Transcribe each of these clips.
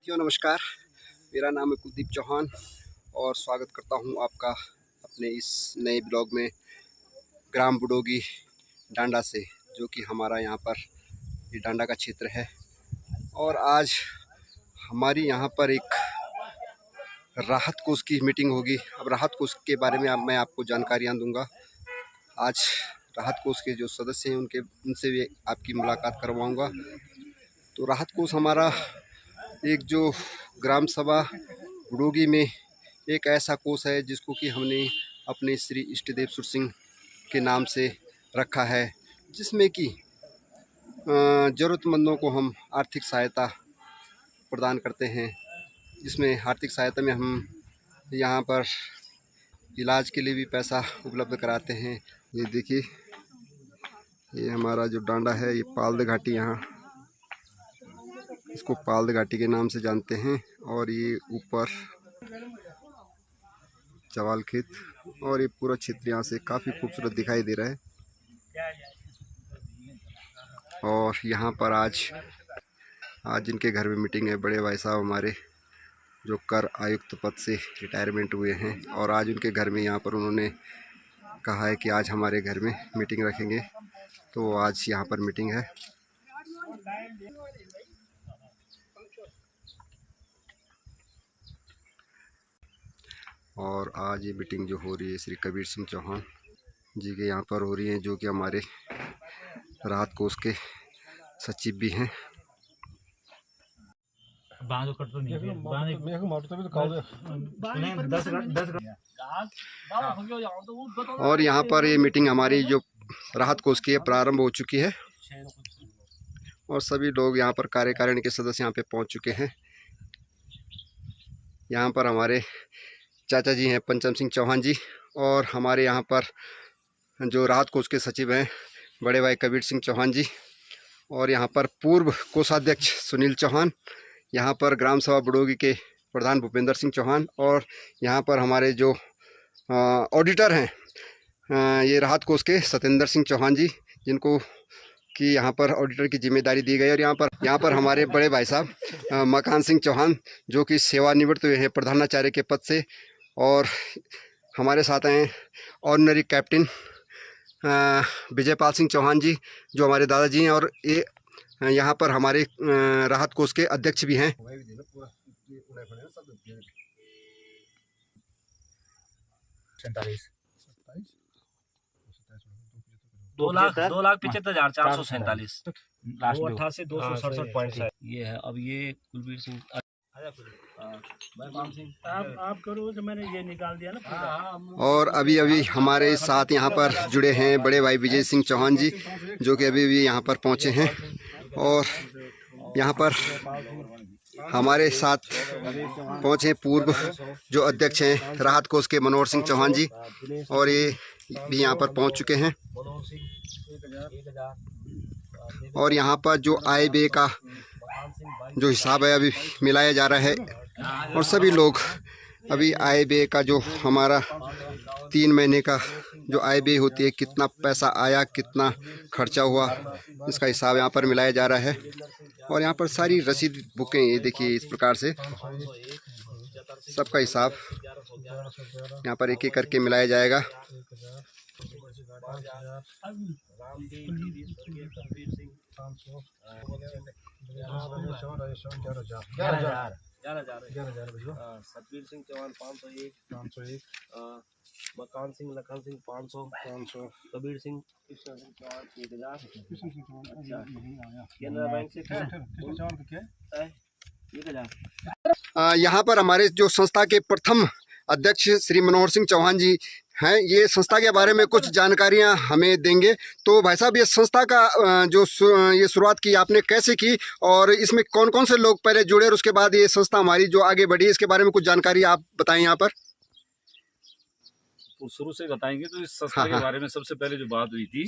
जी नमस्कार, मेरा नाम है कुलदीप चौहान और स्वागत करता हूं आपका अपने इस नए ब्लॉग में ग्राम बुडोगी डांडा से, जो कि हमारा यहाँ पर ये डांडा का क्षेत्र है। और आज हमारी यहाँ पर एक राहत कोष की मीटिंग होगी। अब राहत कोष के बारे में मैं आपको जानकारियाँ दूंगा। आज राहत कोष के जो सदस्य हैं उनसे भी आपकी मुलाकात करवाऊँगा। तो राहत कोष हमारा एक जो ग्राम सभा बुडोगी में एक ऐसा कोष है जिसको कि हमने अपने श्री इष्टदेव सुर सिंह के नाम से रखा है, जिसमें कि ज़रूरतमंदों को हम आर्थिक सहायता प्रदान करते हैं। जिसमें आर्थिक सहायता में हम यहाँ पर इलाज के लिए भी पैसा उपलब्ध कराते हैं। ये देखिए, ये हमारा जो डांडा है, ये पाल्द घाटी, यहाँ इसको पाल्द घाटी के नाम से जानते हैं। और ये ऊपर चवाल खेत और ये पूरा क्षेत्र यहाँ से काफ़ी खूबसूरत दिखाई दे रहा है। और यहाँ पर आज इनके घर में मीटिंग है। बड़े भाई साहब हमारे जो कर आयुक्त पद से रिटायरमेंट हुए हैं, और आज उनके घर में यहाँ पर उन्होंने कहा है कि आज हमारे घर में मीटिंग रखेंगे। तो आज यहाँ पर मीटिंग है। और आज ये मीटिंग जो हो रही है श्री कबीर सिंह चौहान जी के यहाँ पर हो रही है, जो कि हमारे राहत कोष के सचिव भी हैं। और यहाँ पर ये मीटिंग हमारी जो राहत कोष की है प्रारंभ हो चुकी है, और सभी लोग यहाँ पर कार्यकारिणी के सदस्य यहाँ पे पहुँच चुके हैं। यहाँ पर हमारे चाचा जी हैं पंचम सिंह चौहान जी, और हमारे यहाँ पर जो राहत कोष के सचिव हैं बड़े भाई कबीर सिंह चौहान जी, और यहाँ पर पूर्व कोषाध्यक्ष सुनील चौहान, यहाँ पर ग्राम सभा बुडोगी के प्रधान भूपेंद्र सिंह चौहान, और यहाँ पर हमारे जो ऑडिटर हैं ये राहत कोष के सत्येंद्र सिंह चौहान जी, जिनको कि यहाँ पर ऑडिटर की जिम्मेदारी दी गई। और यहाँ पर हमारे बड़े भाई साहब मकान सिंह चौहान, जो कि सेवानिवृत्त हुए हैं प्रधानाचार्य के पद से। और हमारे साथ हैं ऑर्डिनरी कैप्टन विजयपाल सिंह चौहान जी, जो हमारे दादाजी हैं, और ये यहाँ पर हमारे राहत कोष के अध्यक्ष भी हैं। 2,75,447 288,267 ये है। अब ये कुलबीर सिंह आप करो तो मैंने ये निकाल दिया ना। और अभी हमारे साथ यहाँ पर जुड़े हैं बड़े भाई विजय सिंह चौहान जी, जो कि अभी भी यहाँ पर पहुँचे हैं। और यहाँ पर हमारे साथ पहुँचे पूर्व जो अध्यक्ष हैं राहत कोष के मनोहर सिंह चौहान जी, और ये भी यहाँ पर पहुँच चुके हैं। और यहाँ पर जो आय व्यय का जो हिसाब है अभी मिलाया जा रहा है, और सभी लोग अभी आय व्यय का जो हमारा 3 महीने का जो आय व्यय होती है, कितना पैसा आया कितना खर्चा हुआ, इसका हिसाब यहाँ पर मिलाया जा रहा है। और यहाँ पर सारी रसीद बुकें, ये देखिए इस प्रकार से सबका हिसाब यहाँ पर एक एक करके मिलाया जाएगा। सतबीर सिंह चौहान 501 मकान सिंह लखन सिंह 500 कबीर सिंह कृष्ण सिंह चौहान 1000 केनरा बैंक से 1000। यहाँ पर हमारे जो संस्था के प्रथम अध्यक्ष श्री मनोहर सिंह चौहान जी हैं, ये संस्था के बारे में कुछ जानकारियाँ हमें देंगे। तो भाई साहब, ये संस्था का ये शुरुआत की आपने कैसे की, और इसमें कौन कौन से लोग पहले जुड़े, और उसके बाद ये संस्था हमारी जो आगे बढ़ी, इसके बारे में कुछ जानकारी आप बताएं यहाँ पर। तो शुरू से बताएंगे तो इस संस्था के बारे में सबसे पहले जो बात हुई थी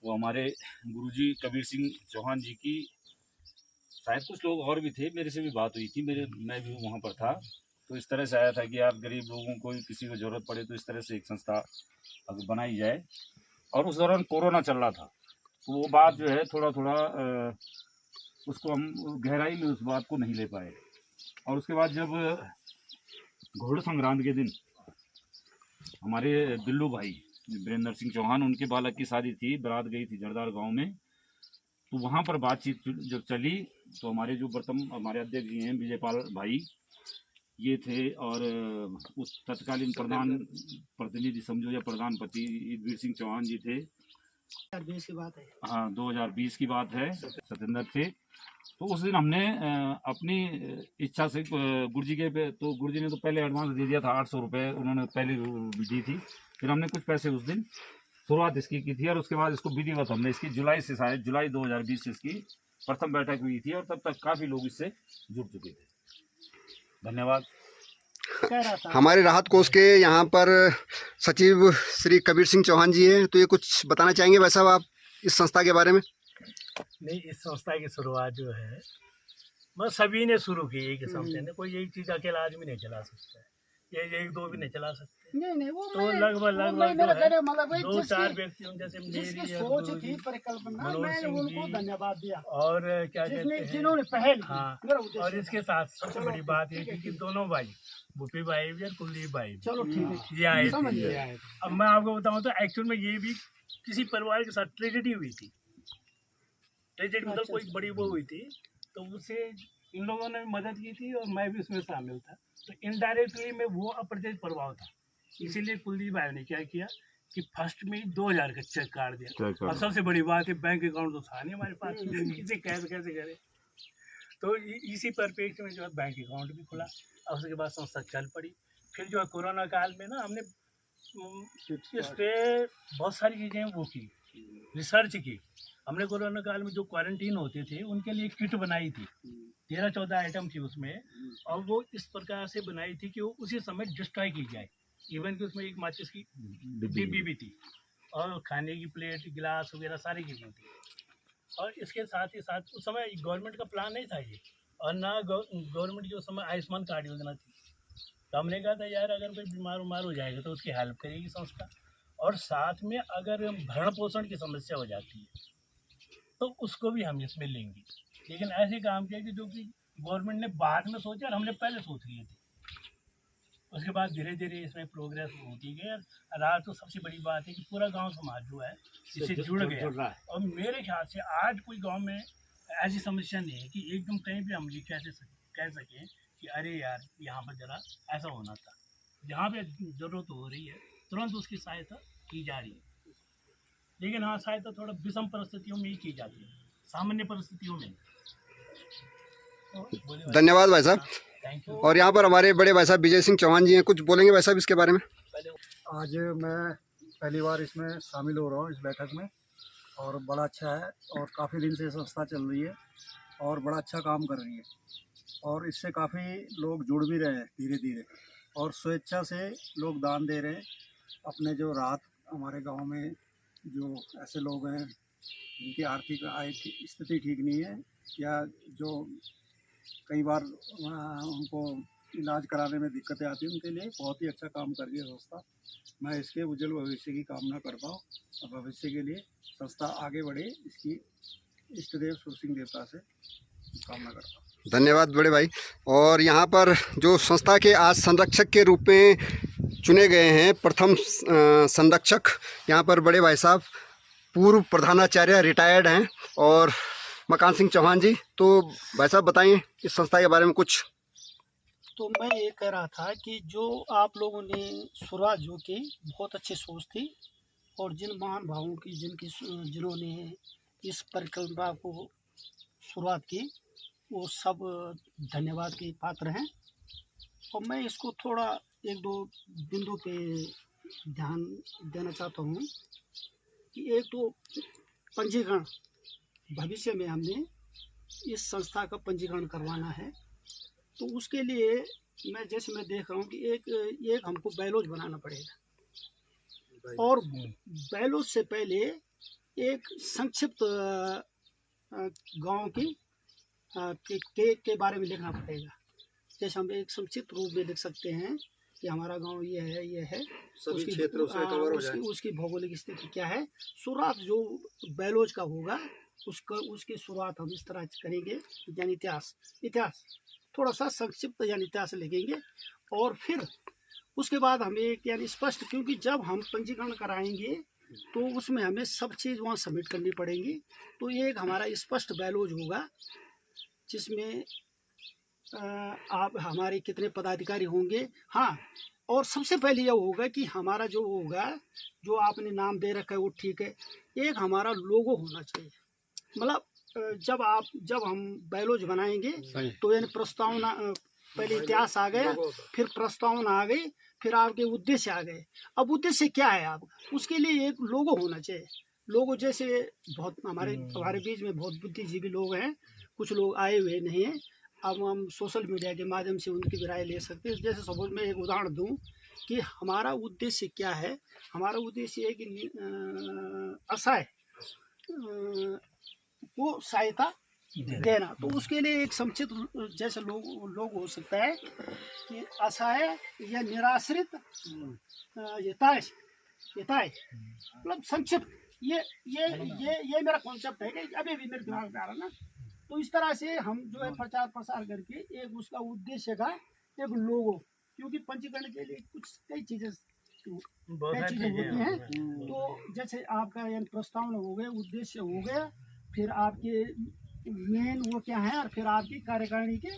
वो हमारे गुरुजी कबीर सिंह चौहान जी की, शायद कुछ लोग और भी थे, मेरे से भी बात हुई थी, मैं भी वहाँ पर था। तो इस तरह से आया था कि आप गरीब लोगों को किसी को ज़रूरत पड़े तो इस तरह से एक संस्था अगर बनाई जाए। और उस दौरान कोरोना चल रहा था, तो वो बात जो है थोड़ा उसको हम गहराई में उस बात को नहीं ले पाए। और उसके बाद जब घोड़ संक्रांत के दिन हमारे बिल्लू भाई वीरेंद्र सिंह चौहान, उनके बालक की शादी थी, बारात गई थी जरदार गांव में, तो वहाँ पर बातचीत जब चली तो हमारे जो वर्तमान हमारे अध्यक्ष जी हैं विजयपाल भाई ये थे, और उस तत्कालीन प्रधान प्रतिनिधि समझो या प्रधानपति वीर सिंह चौहान जी थे। 2020 की बात है। हाँ 2020 की बात है, सतेंद्र थे। तो उस दिन हमने अपनी इच्छा से गुरुजी के तो गुरुजी ने तो पहले एडवांस दे दिया था 800 रुपये, उन्होंने पहले दी थी। फिर हमने कुछ पैसे उस दिन शुरुआत इसकी की थी, और उसके बाद इसको विधिवत हमने इसकी जुलाई से शायद जुलाई 2020 से इसकी प्रथम बैठक हुई थी, और तब तक काफ़ी लोग इससे जुड़ चुके थे। धन्यवाद। हमारे राहत कोष के यहाँ पर सचिव श्री कबीर सिंह चौहान जी हैं, तो ये कुछ बताना चाहेंगे भाई साहब आप इस संस्था के बारे में? नहीं, इस संस्था की शुरुआत जो है बस सभी ने शुरू की, एक समझते हैं, कोई एक चीज़ अकेला आदमी नहीं चला सकता है, ये एक दो भी नहीं चला सकते। नहीं, वो तो लगभग 2-4 व्यक्तियों जैसे मेरी सोच थी, परिकल्पना, मैंने उनको धन्यवाद दिया, और क्या कहते हैं जिन्होंने पहल की। हाँ, और इसके साथ सबसे बड़ी बात ये थी कि दोनों भाई भूपी भाई भी और कुलदीप भाई, चलो ठीक है, ये आए थे। अब मैं आपको बताऊं तो एक्चुअल में ये भी किसी परिवार के साथ ट्रेजेडी हुई थी, ट्रेजेडी मतलब कोई बड़ी वो हुई थी, तो उससे इन लोगों ने मदद की थी और मैं भी उसमें शामिल था, तो इनडायरेक्टली में वो अप्रत्यक्ष प्रभाव था। इसीलिए कुलदीप भाई ने क्या किया कि फर्स्ट में 2000 का चेक काट दिया, और सबसे बड़ी बात है बैंक अकाउंट तो था नहीं हमारे पास, इसे कैसे करे, तो इसी परिप्रेक्ष्य में जो है बैंक अकाउंट भी खुला, और उसके बाद संस्था चल पड़ी। फिर जो है कोरोना काल में ना हमने इस पर बहुत सारी चीज़ें वो की, रिसर्च की हमने। कोरोना काल में जो क्वारंटीन होते थे उनके लिए किट बनाई थी, 13-14 आइटम थी उसमें, और वो इस प्रकार से बनाई थी कि वो उसी समय डिस्ट्रॉय की जाए। इवन कि उसमें एक माचिस की डिब्बी भी थी, और खाने की प्लेट गिलास वगैरह सारी चीज़ें थी। और इसके साथ ही साथ उस समय गवर्नमेंट का प्लान नहीं था ये, और ना गवर्नमेंट की उस समय आयुष्मान कार्ड योजना थी, तो हमने कहा था यार अगर कोई बीमार हो जाएगा तो उसकी हेल्प करेगी संस्था, और साथ में अगर भरण पोषण की समस्या हो जाती है तो उसको भी हम इसमें लेंगे। लेकिन ऐसे काम किया कि जो कि गवर्नमेंट ने बाद में सोचा और हमने पहले सोच लिए थे। उसके बाद धीरे धीरे इसमें प्रोग्रेस होती गई, और आज तो सबसे बड़ी बात है कि पूरा गांव समाज जो है इससे जुड़ गया, और मेरे ख्याल से आज कोई गांव में ऐसी समस्या नहीं है कि एकदम कहीं भी हम ये कह सकें कि अरे यार यहाँ पर ज़रा ऐसा होना था। जहाँ पे ज़रूरत हो रही है तुरंत उसकी सहायता की जा रही है, लेकिन हाँ सहायता थोड़ा विषम परिस्थितियों में ही की जाती है, सामान्य परिस्थितियों में। धन्यवाद भाई साहब। Thank you. और यहाँ पर हमारे बड़े भाई साहब विजय सिंह चौहान जी हैं, कुछ बोलेंगे भाई साहब इसके बारे में? आज मैं पहली बार इसमें शामिल हो रहा हूँ इस बैठक में, और बड़ा अच्छा है, और काफ़ी दिन से संस्था चल रही है और बड़ा अच्छा काम कर रही है, और इससे काफ़ी लोग जुड़ भी रहे हैं धीरे धीरे, और स्वेच्छा से लोग दान दे रहे हैं। अपने जो राहत हमारे गांव में जो ऐसे लोग हैं जिनकी आर्थिक आय स्थिति ठीक नहीं है, या जो कई बार उनको इलाज कराने में दिक्कतें आती हैं, उनके लिए बहुत ही अच्छा काम कर रही है संस्था। मैं इसके उज्जवल भविष्य की कामना करता हूँ, और भविष्य के लिए संस्था आगे बढ़े, इसकी इष्ट देव सूर्य सिंह देवता से कामना करता हूँ। धन्यवाद बड़े भाई। और यहाँ पर जो संस्था के आज संरक्षक के रूप में चुने गए हैं, प्रथम संरक्षक यहाँ पर बड़े भाई साहब पूर्व प्रधानाचार्य रिटायर्ड हैं, और मकान सिंह चौहान जी। तो भाई साहब बताइए इस संस्था के बारे में कुछ। तो मैं ये कह रहा था कि जो आप लोगों ने शुरुआत जो की बहुत अच्छी सोच थी, और जिन महान भावों की जिन्होंने इस परिकल्पना को शुरुआत की वो सब धन्यवाद के पात्र हैं। और मैं इसको थोड़ा 1-2 बिंदु पे ध्यान देना चाहता हूँ कि एक तो पंजीकरण, भविष्य में हमने इस संस्था का पंजीकरण करवाना है, तो उसके लिए मैं देख रहा हूँ कि एक हमको बैलोज बनाना पड़ेगा, और बैलोज से पहले एक संक्षिप्त गांव के बारे में लिखना पड़ेगा। जैसे हम एक संक्षिप्त रूप में लिख सकते हैं कि हमारा गांव ये है, सभी क्षेत्रों से कवर हो जाए, उसकी भौगोलिक स्थिति क्या है। शुरुआत जो बैलोज का होगा उसकी शुरुआत हम इस तरह करेंगे, यानी इतिहास थोड़ा सा संक्षिप्त यानी इतिहास लिखेंगे और फिर उसके बाद हमें एक यानी स्पष्ट, क्योंकि जब हम पंजीकरण कराएंगे तो उसमें हमें सब चीज़ वहाँ सबमिट करनी पड़ेगी। तो ये एक हमारा स्पष्ट बैलोज होगा जिसमें आप हमारे कितने पदाधिकारी होंगे। हाँ, और सबसे पहले यह होगा कि हमारा जो होगा, जो आपने नाम दे रखा है वो ठीक है, एक हमारा लोगो होना चाहिए। मतलब जब हम बैलोज बनाएंगे तो यानी प्रस्तावना, पहले इतिहास आ गया, फिर प्रस्तावना आ गई, फिर आपके उद्देश्य आ गए। अब उद्देश्य क्या है आपका, उसके लिए एक लोगो होना चाहिए। लोगो जैसे बहुत हमारे बीच में बहुत बुद्धिजीवी लोग हैं, कुछ लोग आए हुए नहीं हैं। अब हम सोशल मीडिया के माध्यम से उनकी भी राय ले सकते हैं। जैसे सपोज मैं एक उदाहरण दूं कि हमारा उद्देश्य क्या है। हमारा उद्देश्य है कि असहाय को सहायता देना। तो उसके लिए एक संक्षिप्त जैसे लोग हो सकता है कि असहाय या निराश्रित हिताय मतलब संक्षिप्त। ये मेरा कॉन्सेप्ट है कि अभी भी मेरे दिमाग में आ रहा ना। तो इस तरह से हम जो है प्रचार प्रसार करके एक उसका उद्देश्य का एक लोगो, क्योंकि पंजीकरण के लिए कई चीजें होती हैं। तो जैसे आपका यानी प्रस्तावना हो गया, उद्देश्य हो गया, फिर आपके मेन वो क्या है, और फिर आपकी कार्यकारिणी के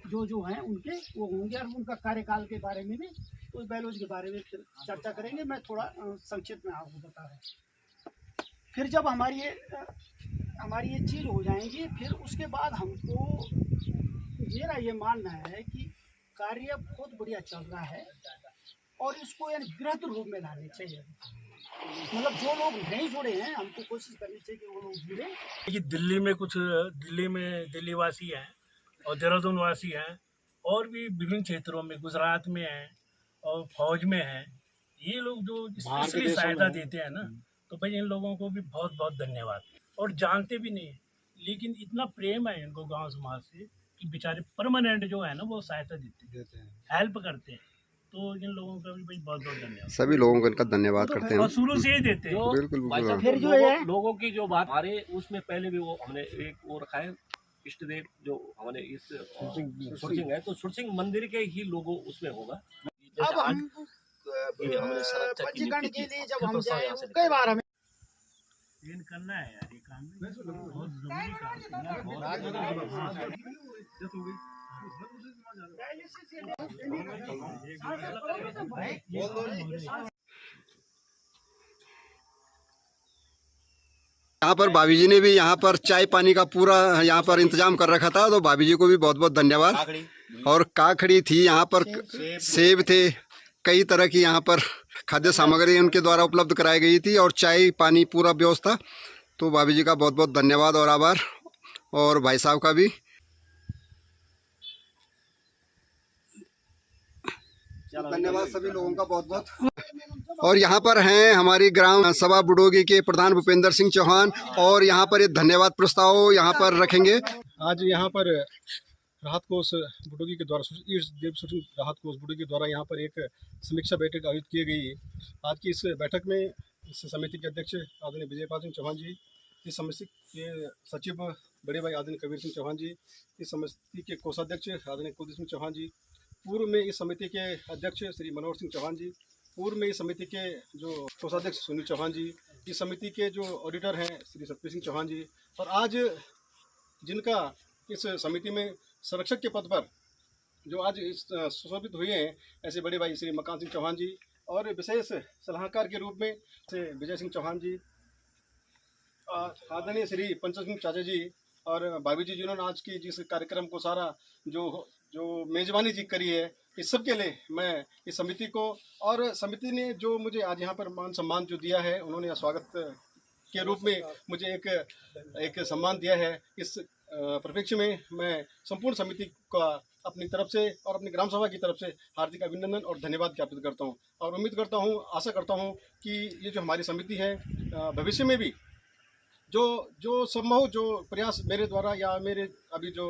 जो हैं उनके वो होंगे, और उनका कार्यकाल के बारे में भी, उस बैलोज के बारे में फिर चर्चा करेंगे। मैं थोड़ा संक्षिप्त में आपको बता रहा हूँ। फिर जब हमारी ये चीज़ हो जाएंगी, फिर उसके बाद हमको मेरा ये मानना है कि कार्य बहुत बढ़िया चल रहा है और इसको यानी बृहद रूप में लाने चाहिए। मतलब जो लोग नहीं जुड़े हैं, हमको कोशिश करनी चाहिए कि वो लोग जुड़े। कि दिल्ली वासी हैं और देहरादून वासी हैं, और भी विभिन्न क्षेत्रों में, गुजरात में हैं और फौज में हैं। ये लोग जो स्पेशली सहायता देते हैं ना, तो भाई इन लोगों को भी बहुत बहुत धन्यवाद। और जानते भी नहीं, लेकिन इतना प्रेम है इनको गांव समाज से कि बेचारे परमानेंट जो है ना वो सहायता देते हैं, हेल्प करते हैं। तो इन लोगों का भी भाई बहुत बहुत धन्यवाद। सभी लोगों को इनका धन्यवाद करते हैं। और शुरू से ही देते हैं। बिल्कुल फिर जो है लोगों की जो बात हमारे उसमें पहले भी वो हमने एक वो रखा है, इष्ट देव जो हमारे इस सुरसिंह है, तो सुरसिंग मंदिर के ही लोगो उसमें होगा। अब हम पंजीकरण के लिए जब हम जाए, कई बार हमें करना है यार, ये काम बहुत जरूरी काम है। यहाँ पर भाभी जी ने भी यहाँ पर चाय पानी का पूरा यहाँ पर इंतजाम कर रखा था, तो भाभी जी को भी बहुत बहुत धन्यवाद। और काकड़ी थी यहाँ पर, सेब थे, कई तरह की यहाँ पर खाद्य सामग्री उनके द्वारा उपलब्ध कराई गई थी, और चाय पानी पूरा व्यवस्था। तो भाभी जी का बहुत बहुत धन्यवाद और आभार, और भाई साहब का भी धन्यवाद, सभी लोगों का बहुत बहुत। और यहाँ पर हैं हमारी ग्राम सभा बुडोगी के प्रधान भूपेंद्र सिंह चौहान, और यहाँ पर एक धन्यवाद प्रस्ताव यहाँ पर रखेंगे। आज यहाँ पर राहत कोष बुडोगी के द्वारा, राहत कोष बुडोगी के द्वारा यहाँ पर एक समीक्षा बैठक आयोजित की गई है। आज की इस बैठक में इस समिति के अध्यक्ष आदरणीय विजयपाल सिंह चौहान जी, इस समिति के सचिव बड़े भाई आदरणीय कबीर सिंह चौहान जी, इस समिति के कोषाध्यक्ष आदरणीय कुलदीप सिंह चौहान जी, पूर्व में इस समिति के अध्यक्ष श्री मनोहर सिंह चौहान जी, पूर्व में इस समिति के जो कोषाध्यक्ष सुनील चौहान जी, इस समिति के जो ऑडिटर हैं श्री सतपीर सिंह चौहान जी, और आज जिनका इस समिति में संरक्षक के पद पर जो आज सुशोभित हुए हैं, ऐसे बड़े भाई श्री मकान सिंह चौहान जी, और विशेष सलाहकार के रूप में से विजय सिंह चौहान जी, आदरणीय श्री पंचम सिंह चाचा जी, और भाभी जी जिन्होंने आज की जिस कार्यक्रम को सारा जो मेज़बानी जी करी है, इस सब के लिए मैं इस समिति को, और समिति ने जो मुझे आज यहाँ पर मान सम्मान जो दिया है, उन्होंने स्वागत के रूप में मुझे एक सम्मान दिया है। इस परिप्रेक्ष्य में मैं संपूर्ण समिति का अपनी तरफ से और अपनी ग्राम सभा की तरफ से हार्दिक अभिनंदन और धन्यवाद ज्ञापित करता हूँ, और उम्मीद करता हूँ, आशा करता हूँ कि ये जो हमारी समिति है भविष्य में भी जो संभव जो प्रयास मेरे द्वारा या मेरे अभी जो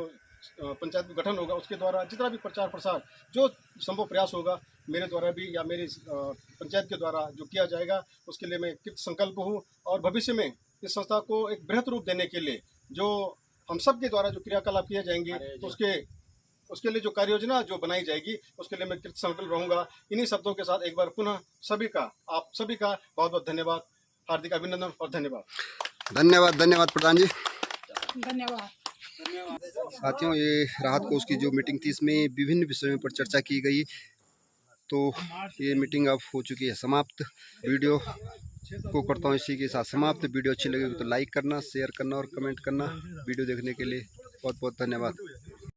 पंचायत गठन होगा उसके द्वारा जितना भी प्रचार प्रसार जो संभव प्रयास होगा मेरे द्वारा भी या मेरे पंचायत के द्वारा जो किया जाएगा, उसके लिए मैं कृत संकल्प हूँ। और भविष्य में इस संस्था को एक बृहद रूप देने के लिए जो हम सब के द्वारा जो क्रियाकलाप किए जाएंगे, तो उसके लिए जो कार्य योजना जो बनाई जाएगी उसके लिए मैं कृत संकल्प रहूँगा। इन्हीं शब्दों के साथ एक बार पुनः आप सभी का बहुत बहुत धन्यवाद, हार्दिक अभिनंदन और धन्यवाद। धन्यवाद प्रधान जी। धन्यवाद। साथियों, ये राहत कोष की जो मीटिंग थी इसमें विभिन्न विषयों पर चर्चा की गई। तो ये मीटिंग अब हो चुकी है समाप्त। वीडियो को करता हूँ इसी के साथ समाप्त। वीडियो अच्छी लगी तो लाइक करना, शेयर करना और कमेंट करना। वीडियो देखने के लिए बहुत बहुत धन्यवाद।